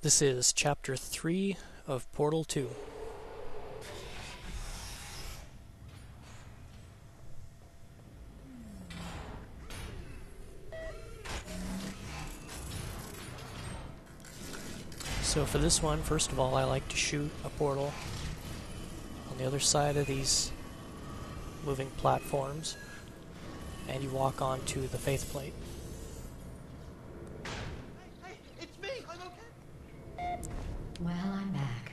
This is Chapter 3 of Portal 2. So for this one, first of all, I like to shoot a portal on the other side of these moving platforms, and you walk onto the faith plate. Hey, it's me! I'm okay! Well, I'm back.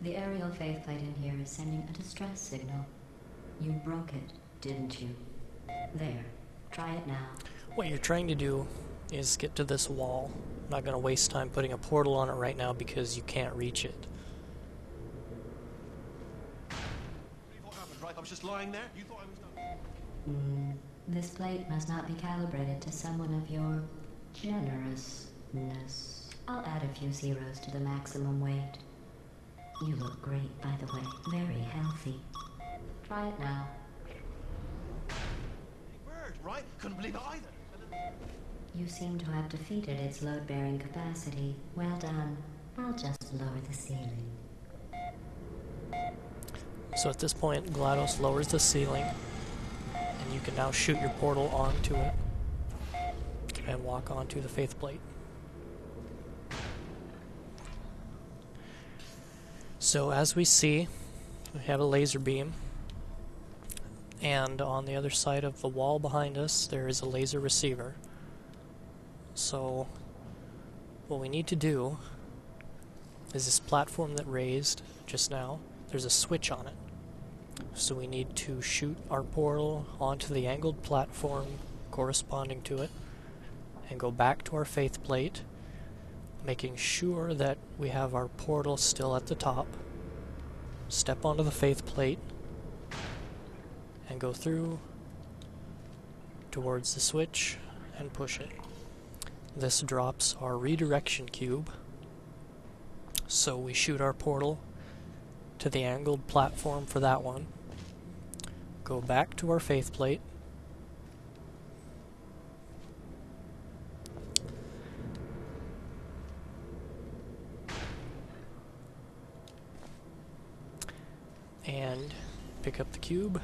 The aerial faith plate in here is sending a distress signal. You broke it, didn't you? There. Try it now. What you're trying to do is get to this wall. I'm not going to waste time putting a portal on it right now because you can't reach it. What happened, right? I was just lying there. You thought I was done. This plate must not be calibrated to someone of your generousness. I'll add a few zeros to the maximum weight. You look great, by the way. Very healthy. Try it now. Big bird, right? Couldn't believe it either. You seem to have defeated its load-bearing capacity. Well done. I'll just lower the ceiling. So at this point, GLaDOS lowers the ceiling, and you can now shoot your portal onto it and walk onto the faith plate. So as we see, we have a laser beam, and on the other side of the wall behind us there is a laser receiver. So what we need to do is this platform that raised just now, there's a switch on it. So we need to shoot our portal onto the angled platform corresponding to it and go back to our faith plate, making sure that we have our portal still at the top. Step onto the faith plate and go through towards the switch and push it. This drops our redirection cube, so we shoot our portal to the angled platform for that one, go back to our faith plate, and pick up the cube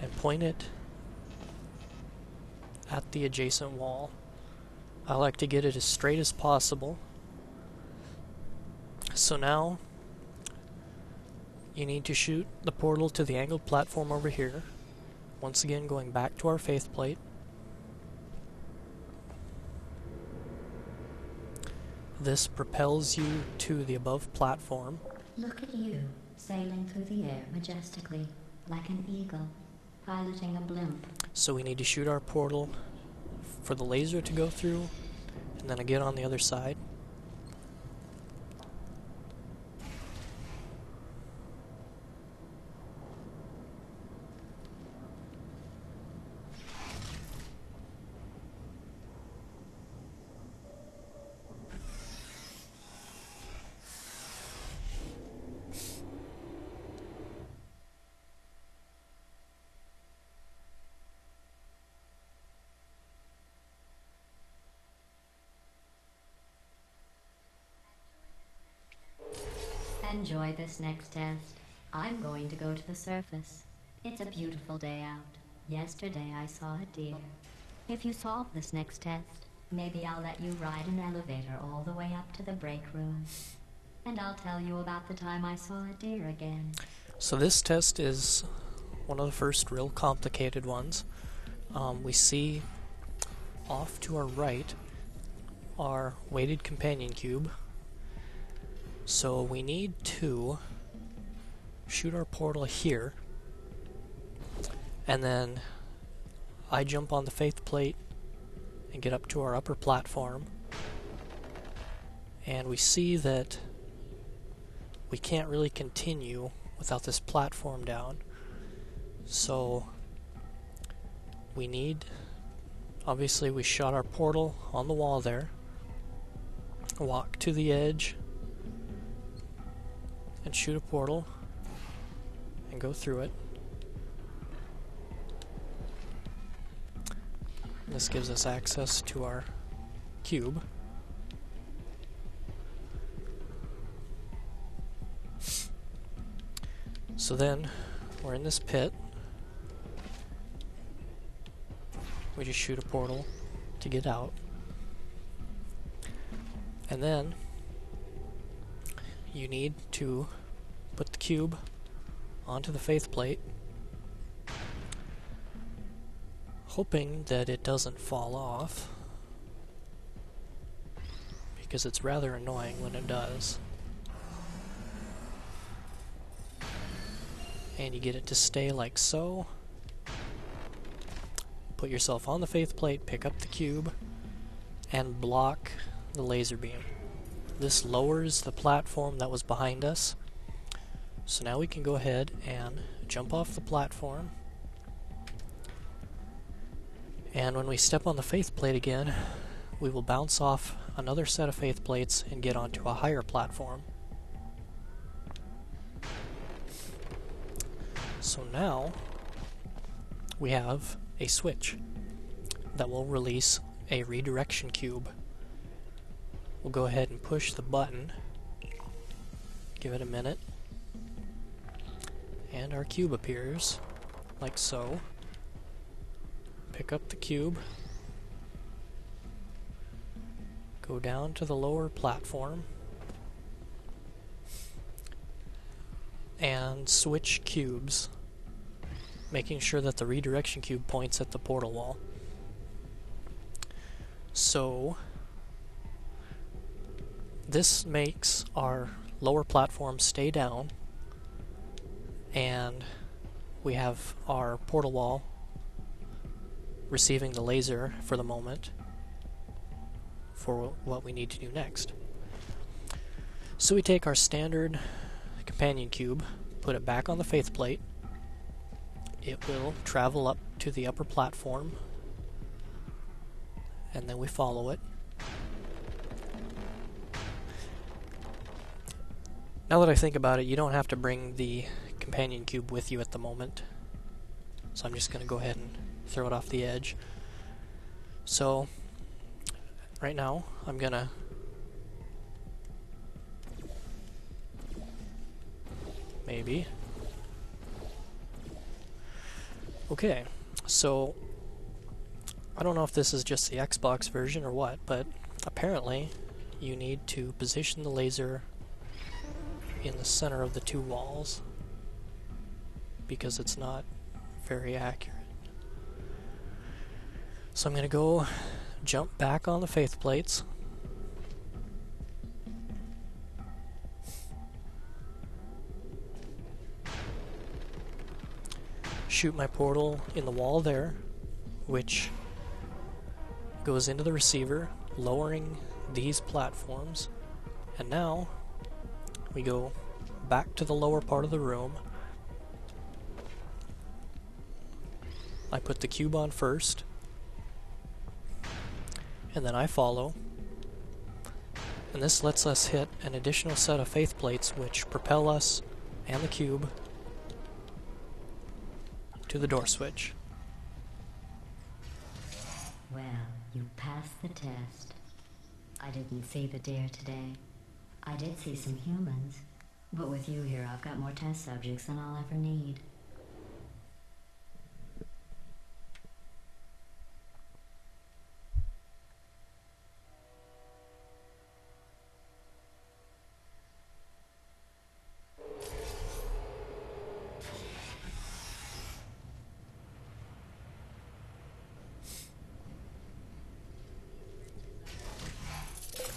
and point it at the adjacent wall. I like to get it as straight as possible. So now you need to shoot the portal to the angled platform over here. Once again, going back to our faith plate. This propels you to the above platform. Look at you, sailing through the air majestically, like an eagle, piloting a blimp. So we need to shoot our portal for the laser to go through, and then again on the other side. Enjoy this next test. I'm going to go to the surface. It's a beautiful day out. Yesterday I saw a deer. If you solve this next test, maybe I'll let you ride an elevator all the way up to the break room. And I'll tell you about the time I saw a deer again. So this test is one of the first real complicated ones. We see off to our right our weighted companion cube. So we need to shoot our portal here, and then I jump on the faith plate and get up to our upper platform, and we see that we can't really continue without this platform down. So obviously we shot our portal on the wall there, walk to the edge and shoot a portal and go through it. This gives us access to our cube. So then, we're in this pit. We just shoot a portal to get out. And then, you need to put the cube onto the faith plate, hoping that it doesn't fall off, because it's rather annoying when it does. And you get it to stay like so. Put yourself on the faith plate, pick up the cube, and block the laser beam. This lowers the platform that was behind us. So now we can go ahead and jump off the platform. And when we step on the faith plate again, we will bounce off another set of faith plates and get onto a higher platform. So now we have a switch that will release a redirection cube. We'll go ahead and push the button, give it a minute, and our cube appears, like so. Pick up the cube, go down to the lower platform, and switch cubes, making sure that the redirection cube points at the portal wall. So this makes our lower platform stay down, and we have our portal wall receiving the laser for the moment for what we need to do next. So we take our standard companion cube, put it back on the faith plate. It will travel up to the upper platform, and then we follow it. Now that I think about it, you don't have to bring the companion cube with you at the moment. So I'm just going to go ahead and throw it off the edge. So right now I'm going to maybe. Okay, so I don't know if this is just the Xbox version or what, but apparently you need to position the laser in the center of the two walls because it's not very accurate. So I'm going to go jump back on the faith plates. Shoot my portal in the wall there, which goes into the receiver, lowering these platforms. And now we go back to the lower part of the room. I put the cube on first, and then I follow. And this lets us hit an additional set of faith plates which propel us and the cube to the door switch. Well, you passed the test. I didn't see the deer today. I did see some humans, but with you here I've got more test subjects than I'll ever need.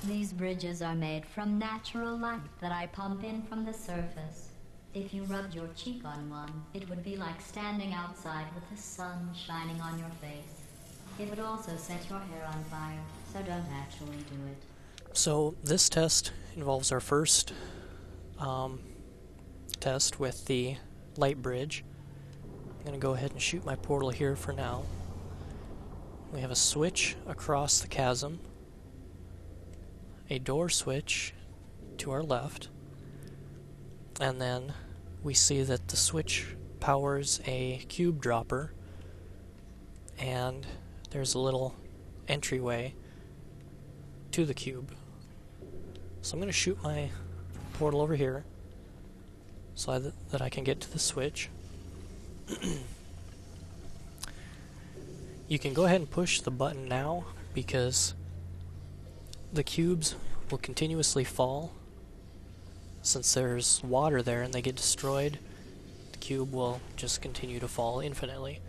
These bridges are made from natural light that I pump in from the surface. If you rubbed your cheek on one, it would be like standing outside with the sun shining on your face. It would also set your hair on fire, so don't actually do it. So this test involves our first test with the light bridge. I'm going to go ahead and shoot my portal here for now. We have a switch across the chasm, a door switch to our left, and then we see that the switch powers a cube dropper, and there's a little entryway to the cube. So I'm going to shoot my portal over here, so that I can get to the switch. You can go ahead and push the button now because the cubes will continuously fall. Since there's water there and they get destroyed, the cube will just continue to fall infinitely.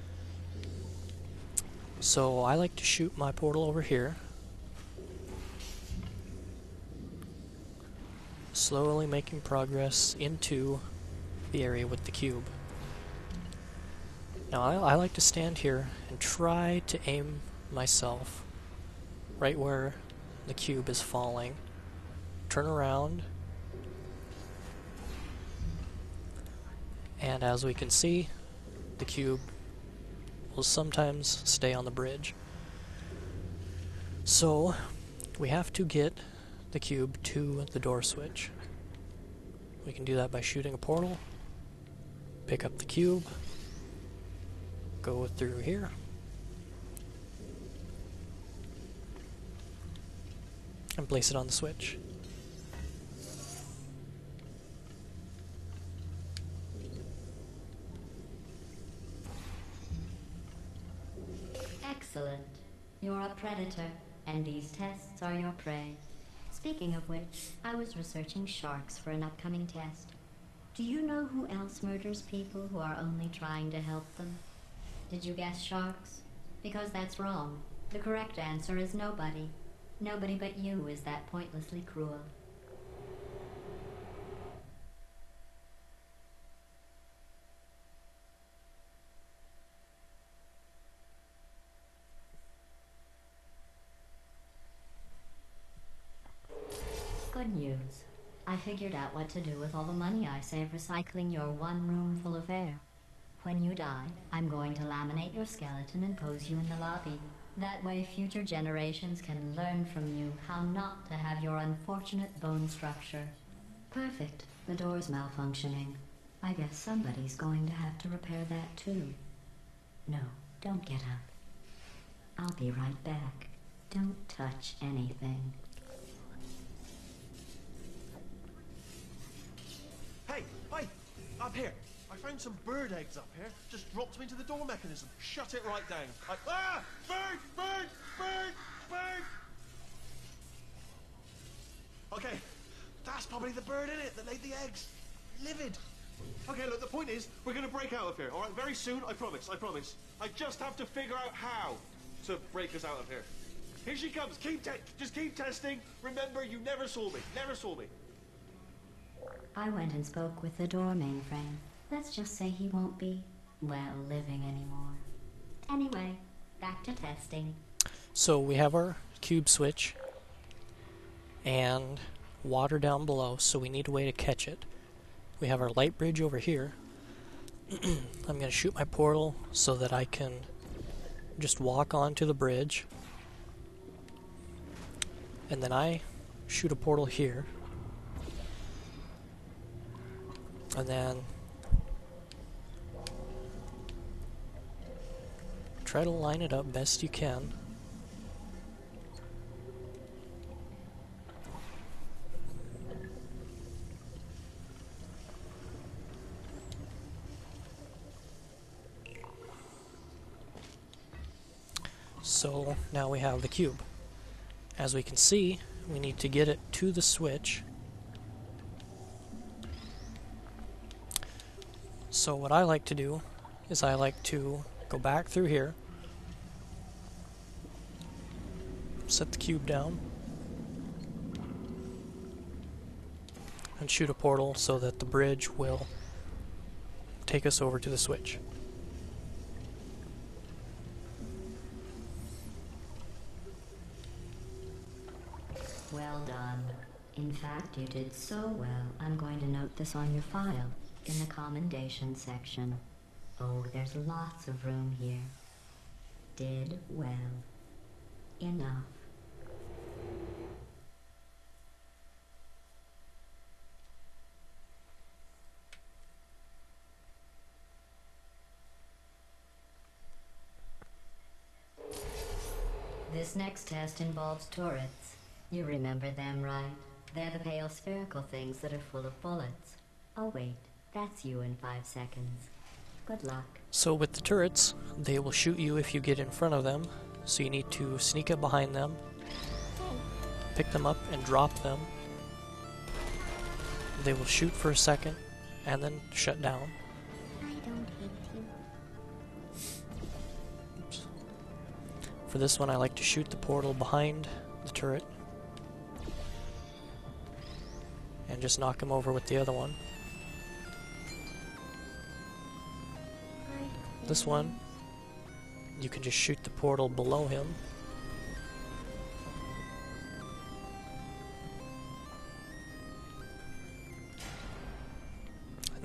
So I like to shoot my portal over here, slowly making progress into the area with the cube. Now I like to stand here and try to aim myself right where the cube is falling. Turn around, and as we can see, the cube will sometimes stay on the bridge. So we have to get the cube to the door switch. We can do that by shooting a portal, pick up the cube, go through here, and place it on the switch. Excellent. You're a predator, and these tests are your prey. Speaking of which, I was researching sharks for an upcoming test. Do you know who else murders people who are only trying to help them? Did you guess sharks? Because that's wrong. The correct answer is nobody. Nobody but you is that pointlessly cruel. Good news. I figured out what to do with all the money I saved recycling your one room full of air. When you die, I'm going to laminate your skeleton and pose you in the lobby. That way future generations can learn from you how not to have your unfortunate bone structure. Perfect. The door's malfunctioning. I guess somebody's going to have to repair that too. No, don't get up. I'll be right back. Don't touch anything. Hey, up here. I found some bird eggs up here. Just dropped them into the door mechanism. Shut it right down. Bird! Okay, that's probably the bird in it that laid the eggs. Livid. Okay, look, the point is, we're going to break out of here, all right? Very soon, I promise. I just have to figure out how to break us out of here. Here she comes. Just keep testing. Remember, you never saw me. I went and spoke with the door mainframe. Let's just say he won't be, well, living anymore. Anyway, back to testing. So we have our cube switch and water down below, so we need a way to catch it. We have our light bridge over here. I'm going to shoot my portal so that I can just walk onto the bridge. And then I shoot a portal here. And then try to line it up best you can. So now we have the cube. As we can see, we need to get it to the switch. So what I like to do is I like to go back through here, set the cube down, and shoot a portal so that the bridge will take us over to the switch. Well done. In fact, you did so well, I'm going to note this on your file, in the commendation section. Oh, there's lots of room here. Did well. Enough. This next test involves turrets. You remember them, right? They're the pale spherical things that are full of bullets. Oh wait, That's you in 5 seconds. Good luck. So with the turrets, they will shoot you if you get in front of them, so you need to sneak up behind them, pick them up and drop them. They will shoot for a second, and then shut down. I don't hate you. Oops. For this one, I like to shoot the portal behind the turret, and just knock him over with the other one. This one, you can just shoot the portal below him.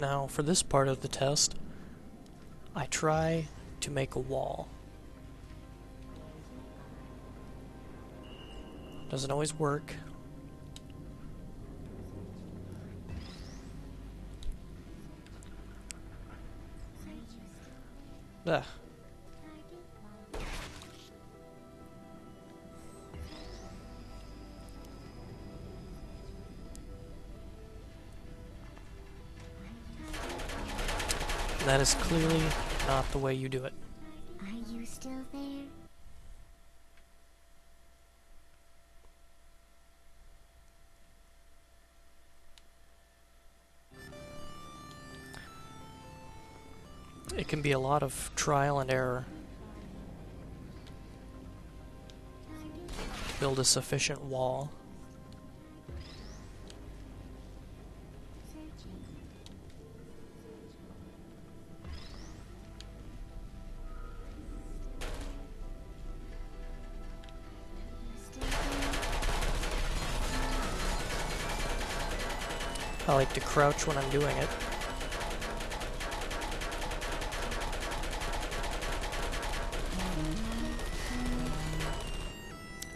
Now, for this part of the test, I try to make a wall. Doesn't always work. Ugh. That is clearly not the way you do it. Are you still there? It can be a lot of trial and error. Build a sufficient wall. I like to crouch when I'm doing it.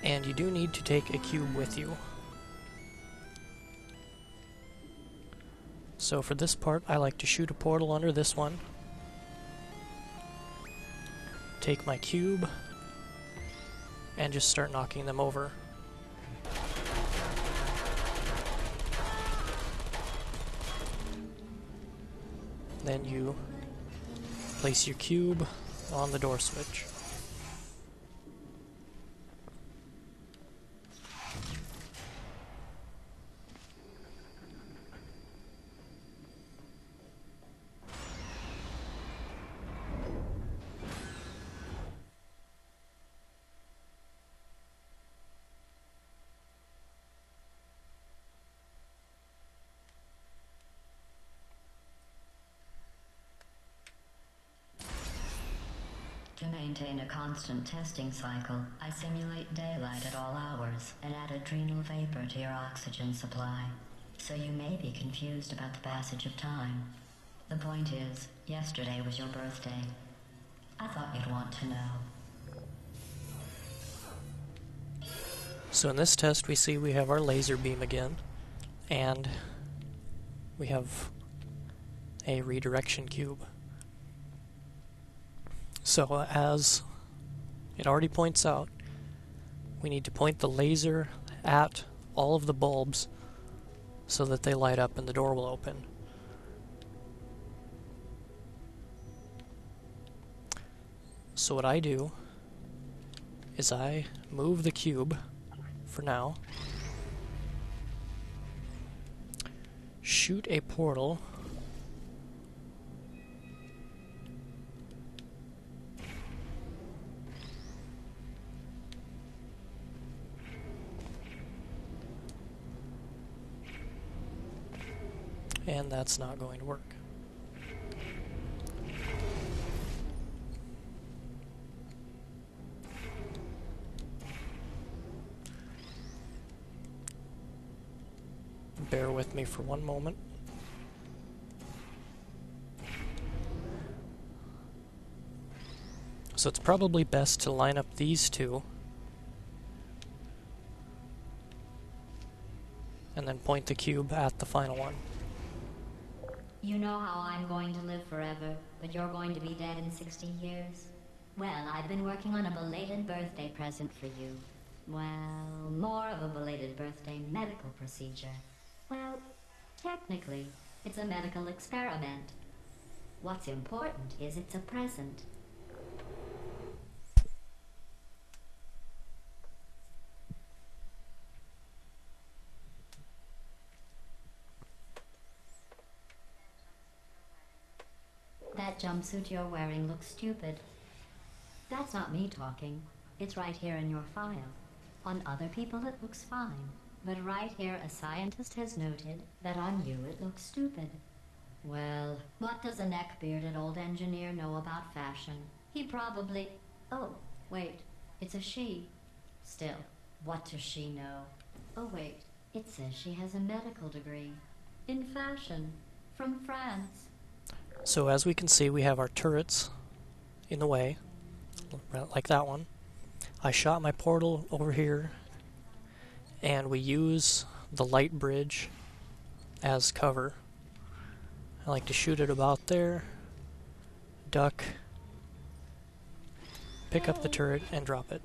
And you do need to take a cube with you. So for this part, I like to shoot a portal under this one. Take my cube, and just start knocking them over. Then you place your cube on the door switch. To maintain a constant testing cycle, I simulate daylight at all hours and add adrenal vapor to your oxygen supply. So you may be confused about the passage of time. The point is, yesterday was your birthday. I thought you'd want to know. So in this test we see we have our laser beam again, and we have a redirection cube. So as it already points out, we need to point the laser at all of the bulbs so that they light up and the door will open. So what I do is I move the cube for now, shoot a portal and that's not going to work. Bear with me for one moment. So it's probably best to line up these two and then point the cube at the final one. You know how I'm going to live forever, but you're going to be dead in 60 years? Well, I've been working on a belated birthday present for you. Well, more of a belated birthday medical procedure. Well, technically, It's a medical experiment. What's important is it's a present. That jumpsuit you're wearing looks stupid. That's not me talking. It's right here in your file. On other people it looks fine. But right here a scientist has noted that on you it looks stupid. Well, what does a neck-bearded old engineer know about fashion? He probably... Oh, wait, it's a she. Still, what does she know? Oh wait, it says she has a medical degree. In fashion. From France. So as we can see, we have our turrets in the way, like that one. I shot my portal over here, and we use the light bridge as cover. I like to shoot it about there, duck, pick up the turret, and drop it.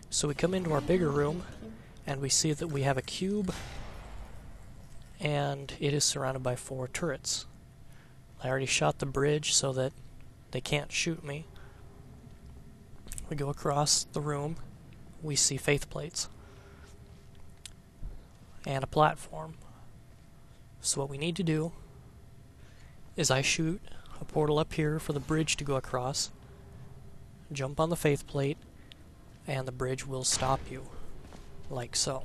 So we come into our bigger room, and we see that we have a cube, and it is surrounded by 4 turrets. I already shot the bridge so that they can't shoot me. We go across the room, we see faith plates and a platform. So what we need to do is I shoot a portal up here for the bridge to go across, jump on the faith plate, and the bridge will stop you, like so.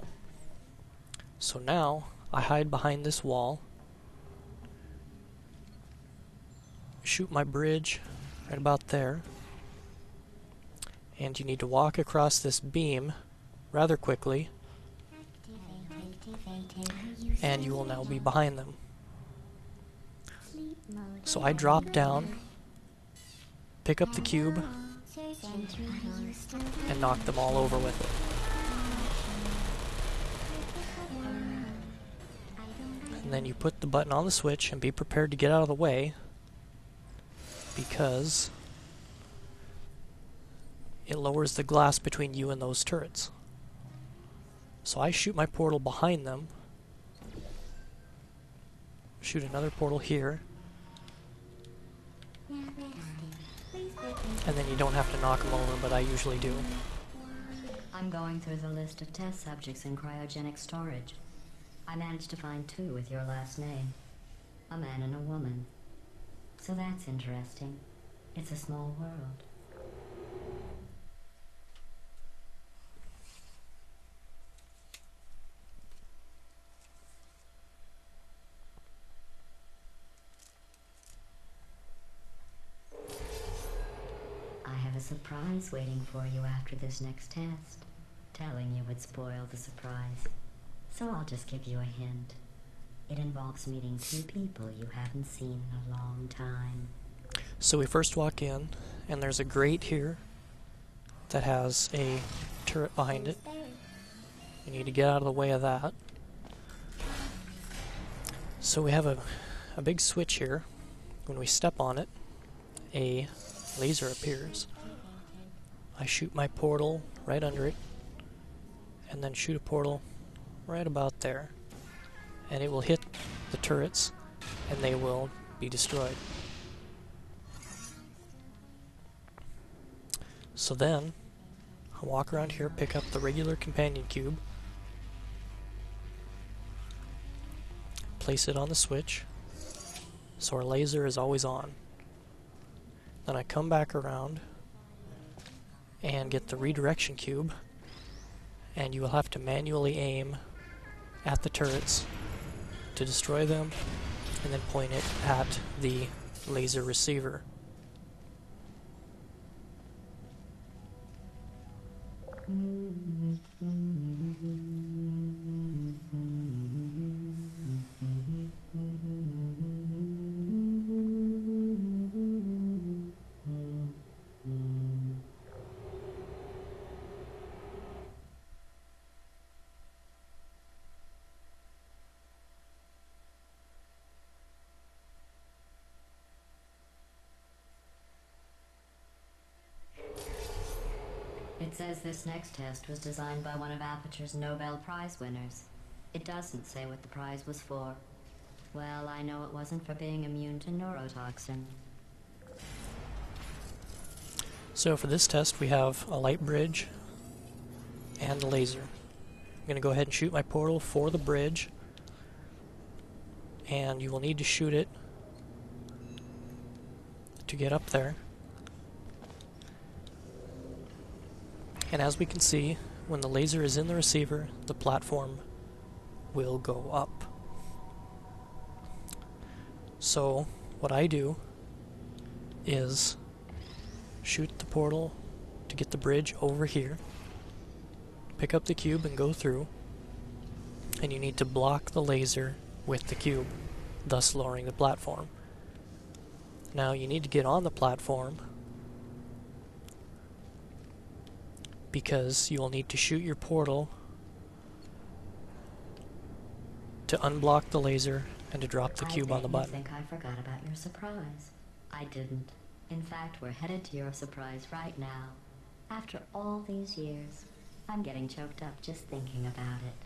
So now I hide behind this wall, shoot my bridge right about there, and you need to walk across this beam rather quickly, and you will now be behind them. So I drop down, pick up the cube, and knock them all over with it. And then you put the button on the switch and be prepared to get out of the way, because it lowers the glass between you and those turrets. So I shoot my portal behind them, shoot another portal here, and then you don't have to knock them over, but I usually do. I'm going through the list of test subjects in cryogenic storage. I managed to find 2 with your last name. A man and a woman. So that's interesting. It's a small world. I have a surprise waiting for you after this next test. Telling you would spoil the surprise. So I'll just give you a hint. It involves meeting 2 people you haven't seen in a long time. So we first walk in, and there's a grate here that has a turret behind it. You need to get out of the way of that. So we have a big switch here. When we step on it, a laser appears. I shoot my portal right under it, and then shoot a portal right about there, and it will hit the turrets and they will be destroyed. So then I walk around here, pick up the regular companion cube, place it on the switch so our laser is always on. Then I come back around and get the redirection cube, and you will have to manually aim at the turrets to destroy them, and then point it at the laser receiver. It says this next test was designed by one of Aperture's Nobel Prize winners. It doesn't say what the prize was for. Well, I know it wasn't for being immune to neurotoxin. So for this test we have a light bridge and a laser. I'm going to go ahead and shoot my portal for the bridge, and you will need to shoot it to get up there. And as we can see, when the laser is in the receiver, the platform will go up. So what I do is shoot the portal to get the bridge over here, pick up the cube and go through, and you need to block the laser with the cube, thus lowering the platform. Now you need to get on the platform because you will need to shoot your portal to unblock the laser and to drop the cube on the button. I think I forgot about your surprise. I didn't. In fact, we're headed to your surprise right now. After all these years, I'm getting choked up just thinking about it.